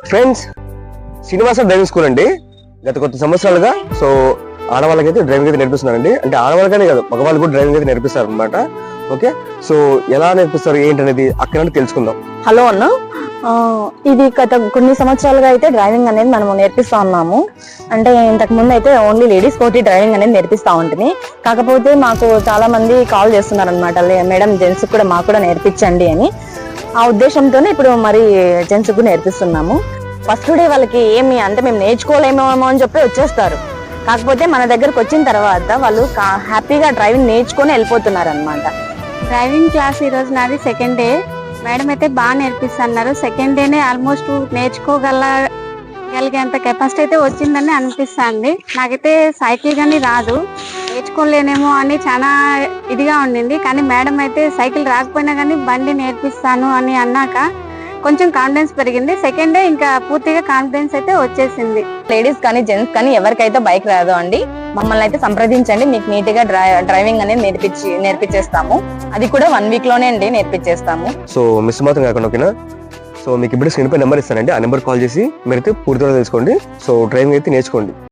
Friends, Srinivasa driving school అండి. గత కొద్ది సంవత్సరాలుగా సో ఆడవాళ్ళకైతే డ్రైవింగ్ అయితే నేర్పిస్తున్నారండి. అంటే ఆడవాళ్ళకనే కాదు, మగవాళ్ళు కూడా డ్రైవింగ్ అయితే నేర్పిస్తారు అనమాట. ఓకే, సో ఎలా నేర్పిస్తారు ఏంటనేది అక్కడ తెలుసుకుందాం. హలో అన్న, ఇది గత కొన్ని సంవత్సరాలుగా అయితే డ్రైవింగ్ అనేది మనం నేర్పిస్తా ఉన్నాము. అంటే ఇంతకు ముందు అయితే ఓన్లీ లేడీస్ కోటి డ్రైవింగ్ అనేది నేర్పిస్తా ఉంటుంది. కాకపోతే మాకు చాలా మంది కాల్ చేస్తున్నారు అనమాట, మేడం జెంట్స్ కూడా మాకు కూడా నేర్పించండి అని. ఆ ఉద్దేశంతోనే ఇప్పుడు మరి జెంట్స్ కూడా నేర్పిస్తున్నాము. ఫస్ట్ డే వాళ్ళకి ఏమి అంటే మేము నేర్చుకోలేమో అని చెప్పి వచ్చేస్తారు. కాకపోతే మన దగ్గరకు వచ్చిన తర్వాత వాళ్ళు హ్యాపీగా డ్రైవింగ్ నేర్చుకొని వెళ్ళిపోతున్నారు అనమాట. డ్రైవింగ్ క్లాస్ ఈ రోజు నాది సెకండ్ డే. మేడం అయితే బాగా నేర్పిస్తున్నారు. సెకండ్ డేనే ఆల్మోస్ట్ నేర్చుకోగలిగేంత కెపాసిటీ అయితే వచ్చిందని అనిపిస్తుంది. నాకైతే సైకిల్ కానీ రాదు, నేర్చుకోలేనేమో అని చాలా ఇదిగా ఉండింది. కానీ మేడం అయితే సైకిల్ రాకపోయినా కానీ బండి నేర్పిస్తాను అని అన్నాక కొంచెం కాన్ఫిడెన్స్ పెరిగింది. సెకండ్ డే ఇంకా పూర్తిగా కాన్ఫిడెన్స్ అయితే వచ్చేసింది. లేడీస్ కానీ జెంట్స్ కానీ ఎవరికైతే బైక్ రాదో అండి, మమ్మల్ని అయితే సంప్రదించండి. మీకు నీట్ గా డ్రైవింగ్ అనేది నేర్పించేస్తాము. అది కూడా 1 వీక్ లోనే అండి నేర్పించేస్తాము. సో మిస్ మాత్రం కాకుండా ఓకేనా. సో మీకు ఇప్పుడు స్క్రీన్ పై నెంబర్ ఇస్తానండి, ఆ నెంబర్ కాల్ చేసి మీరైతే పూర్తిగా తెలుసుకోండి. సో డ్రైవింగ్ అయితే నేర్చుకోండి.